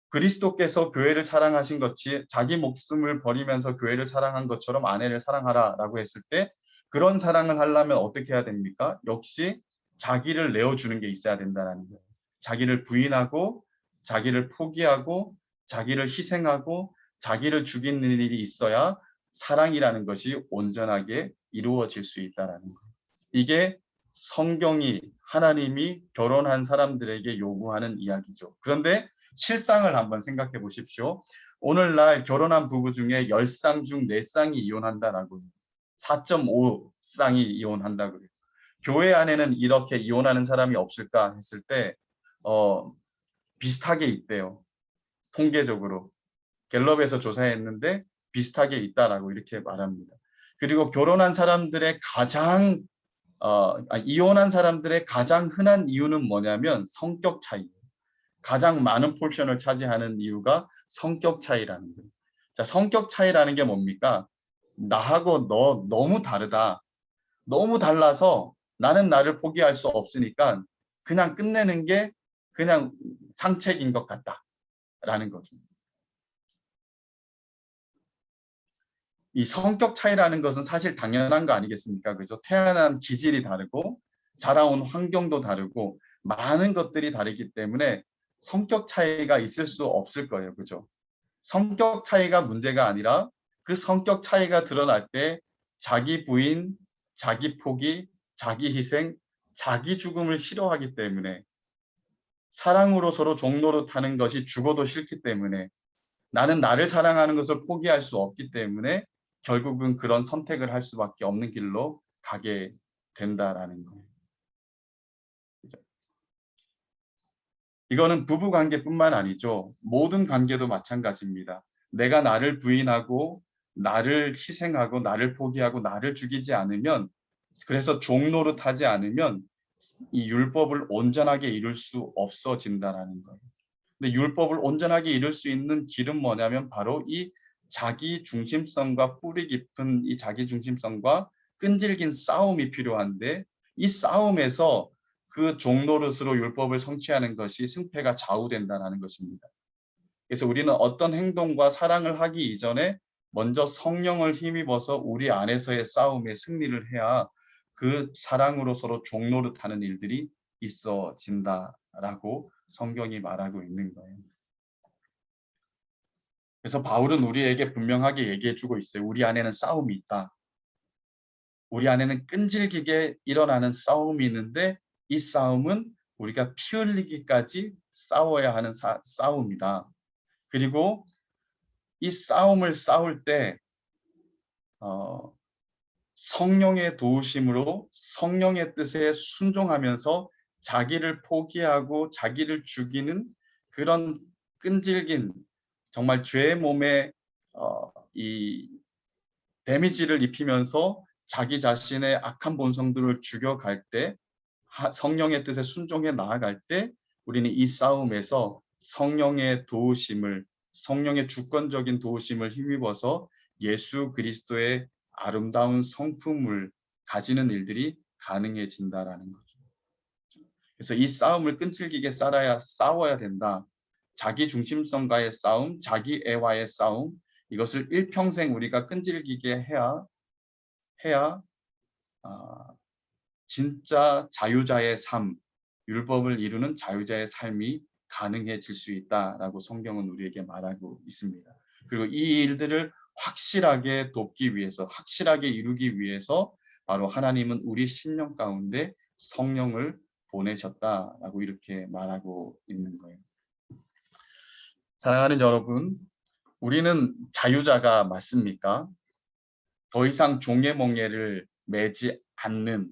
그리스도께서 교회를 사랑하신 것이 자기 목숨을 버리면서 교회를 사랑한 것처럼 아내를 사랑하라라고 했을 때 그런 사랑을 하려면 어떻게 해야 됩니까? 역시 자기를 내어주는 게 있어야 된다는 거예요. 자기를 부인하고 자기를 포기하고 자기를 희생하고 자기를 죽이는 일이 있어야 사랑이라는 것이 온전하게 이루어질 수 있다는 거예요. 이게 성경이 하나님이 결혼한 사람들에게 요구하는 이야기죠. 그런데 실상을 한번 생각해 보십시오. 오늘날 결혼한 부부 중에 10쌍 중 4쌍이 이혼한다라고 4.5쌍이 이혼한다고 그래요. 교회 안에는 이렇게 이혼하는 사람이 없을까 했을 때 비슷하게 있대요. 통계적으로. 갤럽에서 조사했는데 비슷하게 있다라고 이렇게 말합니다. 그리고 결혼한 사람들의 이혼한 사람들의 가장 흔한 이유는 뭐냐면 성격 차이. 가장 많은 포션을 차지하는 이유가 성격 차이라는 거예요. 자, 성격 차이라는 게 뭡니까? 나하고 너 너무 다르다. 너무 달라서 나는 나를 포기할 수 없으니까 그냥 끝내는 게 그냥 상책인 것 같다라는 거죠. 이 성격 차이라는 것은 사실 당연한 거 아니겠습니까? 그죠? 태어난 기질이 다르고 자라온 환경도 다르고 많은 것들이 다르기 때문에 성격 차이가 있을 수 없을 거예요. 그죠? 성격 차이가 문제가 아니라 그 성격 차이가 드러날 때 자기 부인, 자기 포기, 자기 희생, 자기 죽음을 싫어하기 때문에 사랑으로 서로 종노릇하는 것이 죽어도 싫기 때문에 나는 나를 사랑하는 것을 포기할 수 없기 때문에 결국은 그런 선택을 할 수밖에 없는 길로 가게 된다라는 거예요. 이거는 부부 관계뿐만 아니죠. 모든 관계도 마찬가지입니다. 내가 나를 부인하고 나를 희생하고 나를 포기하고 나를 죽이지 않으면 그래서 종노릇하지 않으면 이 율법을 온전하게 이룰 수 없어진다라는 거예요. 근데 율법을 온전하게 이룰 수 있는 길은 뭐냐면 바로 이 자기 중심성과 뿌리 깊은 이 자기 중심성과 끈질긴 싸움이 필요한데, 이 싸움에서 그 종노릇으로 율법을 성취하는 것이 승패가 좌우된다는 것입니다. 그래서 우리는 어떤 행동과 사랑을 하기 이전에 먼저 성령을 힘입어서 우리 안에서의 싸움에 승리를 해야 그 사랑으로 서로 종노릇하는 일들이 있어진다라고 성경이 말하고 있는 거예요. 그래서 바울은 우리에게 분명하게 얘기해주고 있어요. 우리 안에는 싸움이 있다. 우리 안에는 끈질기게 일어나는 싸움이 있는데, 이 싸움은 우리가 피 흘리기까지 싸워야 하는 싸움이다. 그리고 이 싸움을 싸울 때 성령의 도우심으로 성령의 뜻에 순종하면서 자기를 포기하고 자기를 죽이는 그런 끈질긴, 정말 죄의 몸에 이 데미지를 입히면서 자기 자신의 악한 본성들을 죽여갈 때, 성령의 뜻에 순종해 나아갈 때 우리는 이 싸움에서 성령의 도우심을, 성령의 주권적인 도우심을 힘입어서 예수 그리스도의 아름다운 성품을 가지는 일들이 가능해진다라는 거죠. 그래서 이 싸움을 끈질기게 싸워야 된다. 자기 중심성과의 싸움, 자기 애와의 싸움, 이것을 일평생 우리가 끈질기게 해야 진짜 자유자의 삶, 율법을 이루는 자유자의 삶이 가능해질 수 있다라고 성경은 우리에게 말하고 있습니다. 그리고 이 일들을 확실하게 돕기 위해서, 확실하게 이루기 위해서 바로 하나님은 우리 심령 가운데 성령을 보내셨다라고 이렇게 말하고 있는 거예요. 사랑하는 여러분, 우리는 자유자가 맞습니까? 더 이상 종의 멍에를 매지 않는,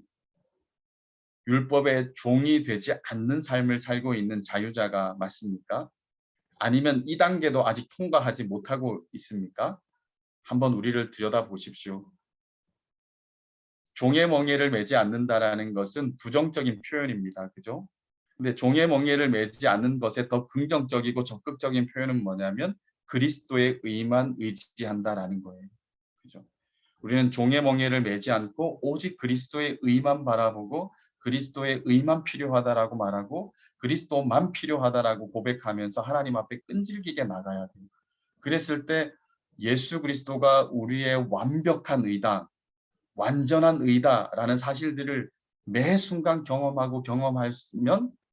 율법의 종이 되지 않는 삶을 살고 있는 자유자가 맞습니까? 아니면 이 단계도 아직 통과하지 못하고 있습니까? 한번 우리를 들여다보십시오. 종의 멍에를 매지 않는다라는 것은 부정적인 표현입니다. 그죠? 근데 종의 멍에를 매지 않는 것의 더 긍정적이고 적극적인 표현은 뭐냐면 그리스도의 의만 의지한다라는 거예요. 그죠? 우리는 종의 멍에를 매지 않고 오직 그리스도의 의만 바라보고 그리스도의 의만 필요하다라고 말하고 그리스도만 필요하다라고 고백하면서 하나님 앞에 끈질기게 나가야 돼요. 그랬을 때 예수 그리스도가 우리의 완벽한 의다, 완전한 의다라는 사실들을 매 순간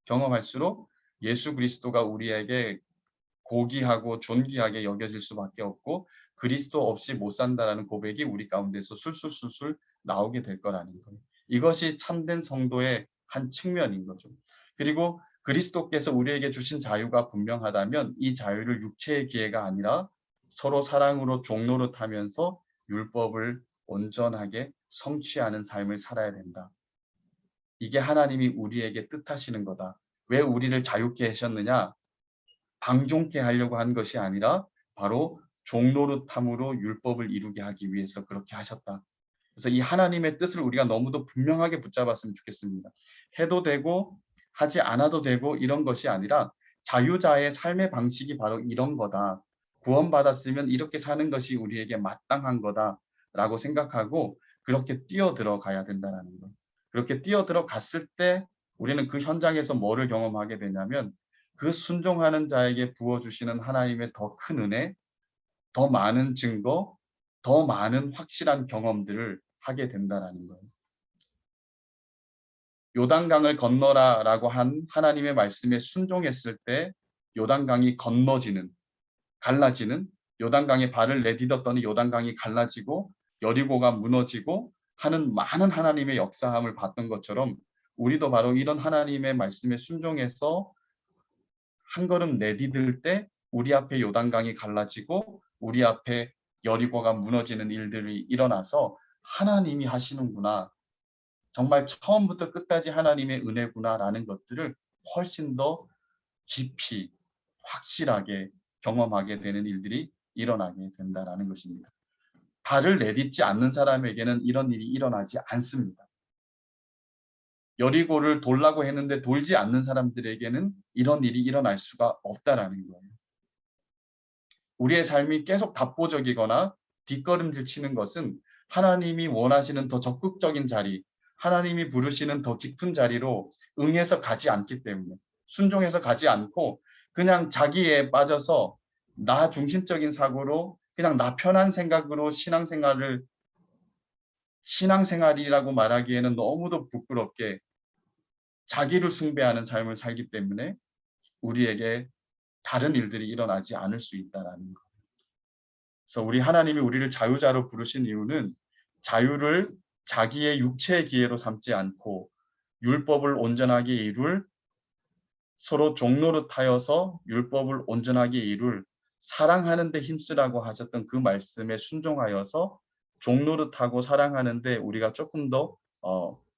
경험할수록 예수 그리스도가 우리에게 고귀하고 존귀하게 여겨질 수밖에 없고 그리스도 없이 못 산다라는 고백이 우리 가운데서 술술술술 나오게 될 거라는 거예요. 이것이 참된 성도의 한 측면인 거죠. 그리고 그리스도께서 우리에게 주신 자유가 분명하다면 이 자유를 육체의 기회가 아니라 서로 사랑으로 종노릇하면서 율법을 온전하게 성취하는 삶을 살아야 된다. 이게 하나님이 우리에게 뜻하시는 거다. 왜 우리를 자유케 하셨느냐? 방종케 하려고 한 것이 아니라 바로 종노릇함으로 율법을 이루게 하기 위해서 그렇게 하셨다. 그래서 이 하나님의 뜻을 우리가 너무도 분명하게 붙잡았으면 좋겠습니다. 해도 되고 하지 않아도 되고 이런 것이 아니라 자유자의 삶의 방식이 바로 이런 거다. 구원받았으면 이렇게 사는 것이 우리에게 마땅한 거다라고 생각하고 그렇게 뛰어들어 가야 된다는 거. 그렇게 뛰어들어 갔을 때 우리는 그 현장에서 뭐를 경험하게 되냐면 그 순종하는 자에게 부어주시는 하나님의 더 큰 은혜, 더 많은 증거, 더 많은 확실한 경험들을 하게 된다는 거예요. 요단강을 건너라라고 한 하나님의 말씀에 순종했을 때 요단강이 건너지는, 갈라지는, 요단강에 발을 내딛었더니 요단강이 갈라지고 여리고가 무너지고 하는 많은 하나님의 역사함을 봤던 것처럼 우리도 바로 이런 하나님의 말씀에 순종해서 한 걸음 내디딜 때 우리 앞에 요단강이 갈라지고 우리 앞에 여리고가 무너지는 일들이 일어나서 하나님이 하시는구나. 정말 처음부터 끝까지 하나님의 은혜구나라는 것들을 훨씬 더 깊이 확실하게 경험하게 되는 일들이 일어나게 된다는 것입니다. 발을 내딛지 않는 사람에게는 이런 일이 일어나지 않습니다. 여리고를 돌라고 했는데 돌지 않는 사람들에게는 이런 일이 일어날 수가 없다라는 거예요. 우리의 삶이 계속 답보적이거나 뒷걸음질 치는 것은 하나님이 원하시는 더 적극적인 자리, 하나님이 부르시는 더 깊은 자리로 응해서 가지 않기 때문에, 순종해서 가지 않고 그냥 자기에 빠져서 나 중심적인 사고로 그냥 나 편한 생각으로 신앙생활이라고 말하기에는 너무도 부끄럽게 자기를 숭배하는 삶을 살기 때문에 우리에게 다른 일들이 일어나지 않을 수 있다라는 것. 그래서 우리 하나님이 우리를 자유자로 부르신 이유는 자유를 자기의 육체의 기회로 삼지 않고 율법을 온전하게 이룰, 서로 종노릇하여서 율법을 온전하게 이룰, 사랑하는 데 힘쓰라고 하셨던 그 말씀에 순종하여서 종노릇하고 사랑하는 데 우리가 조금 더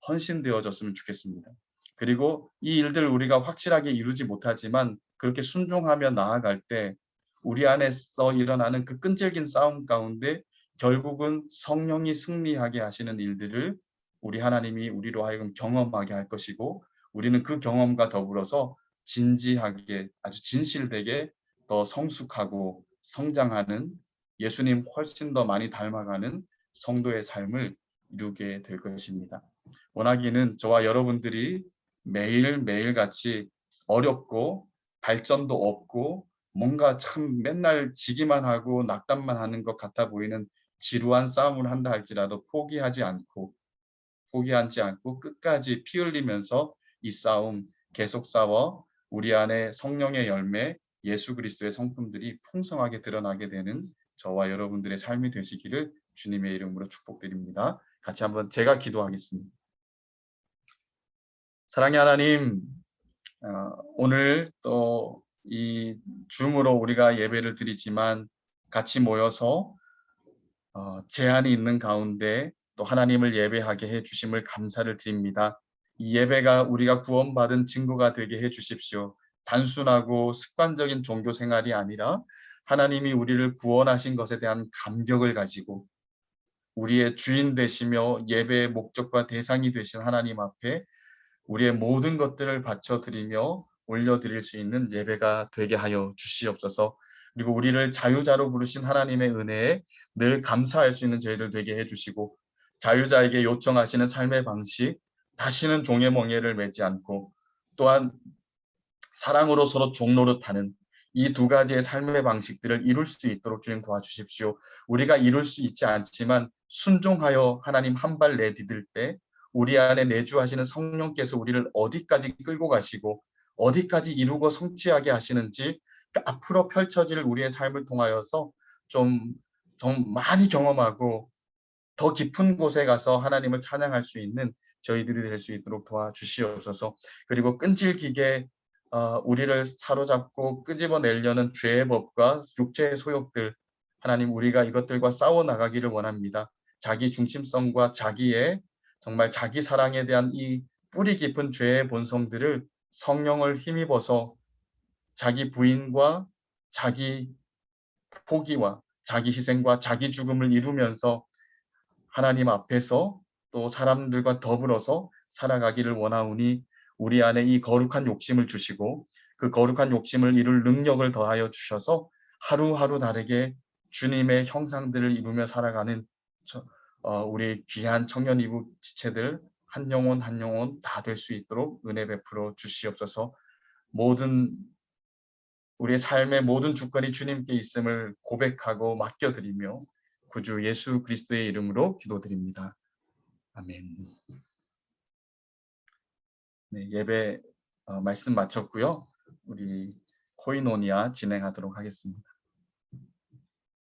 헌신되어졌으면 좋겠습니다. 그리고 이 일들을 우리가 확실하게 이루지 못하지만 그렇게 순종하며 나아갈 때 우리 안에서 일어나는 그 끈질긴 싸움 가운데 결국은 성령이 승리하게 하시는 일들을 우리 하나님이 우리로 하여금 경험하게 할 것이고, 우리는 그 경험과 더불어서 진지하게, 아주 진실되게 더 성숙하고 성장하는, 예수님 훨씬 더 많이 닮아가는 성도의 삶을 이루게 될 것입니다. 원하기는 저와 여러분들이 매일매일 같이 어렵고 발전도 없고 뭔가 참 맨날 지기만 하고 낙담만 하는 것 같아 보이는 지루한 싸움을 한다 할지라도 포기하지 않고 끝까지 피 흘리면서 이 싸움 계속 싸워 우리 안에 성령의 열매, 예수 그리스도의 성품들이 풍성하게 드러나게 되는 저와 여러분들의 삶이 되시기를 주님의 이름으로 축복드립니다. 같이 한번 제가 기도하겠습니다. 사랑의 하나님, 오늘 또 이 줌으로 우리가 예배를 드리지만 같이 모여서 제한이 있는 가운데 또 하나님을 예배하게 해 주심을 감사를 드립니다. 이 예배가 우리가 구원받은 증거가 되게 해 주십시오. 단순하고 습관적인 종교 생활이 아니라 하나님이 우리를 구원하신 것에 대한 감격을 가지고 우리의 주인 되시며 예배의 목적과 대상이 되신 하나님 앞에 우리의 모든 것들을 바쳐드리며 올려드릴 수 있는 예배가 되게 하여 주시옵소서. 그리고 우리를 자유자로 부르신 하나님의 은혜에 늘 감사할 수 있는 저희들 되게 해주시고, 자유자에게 요청하시는 삶의 방식, 다시는 종의 멍에를 매지 않고, 또한 사랑으로 서로 종노릇하는 이 두 가지의 삶의 방식들을 이룰 수 있도록 주님 도와주십시오. 우리가 이룰 수 있지 않지만 순종하여 하나님 한 발 내디딜 때 우리 안에 내주하시는 성령께서 우리를 어디까지 끌고 가시고 어디까지 이루고 성취하게 하시는지 앞으로 펼쳐질 우리의 삶을 통하여서 좀 많이 경험하고 더 깊은 곳에 가서 하나님을 찬양할 수 있는 저희들이 될 수 있도록 도와주시옵소서. 그리고 끈질기게 우리를 사로잡고 끄집어내려는 죄의 법과 육체의 소욕들, 하나님 우리가 이것들과 싸워 나가기를 원합니다. 자기 중심성과 자기의 정말 자기 사랑에 대한 이 뿌리 깊은 죄의 본성들을 성령을 힘입어서 자기 부인과 자기 포기와 자기 희생과 자기 죽음을 이루면서 하나님 앞에서 또 사람들과 더불어서 살아가기를 원하오니 우리 안에 이 거룩한 욕심을 주시고 그 거룩한 욕심을 이룰 능력을 더하여 주셔서 하루하루 다르게 주님의 형상들을 이루며 살아가는 우리 귀한 청년 이부 지체들 한 영혼 한 영혼 다 될 수 있도록 은혜 베풀어 주시옵소서. 모든 우리의 삶의 모든 주권이 주님께 있음을 고백하고 맡겨드리며 구주 예수 그리스도의 이름으로 기도드립니다. 아멘. 네, 예배 말씀 마쳤고요. 우리 코이노니아 진행하도록 하겠습니다.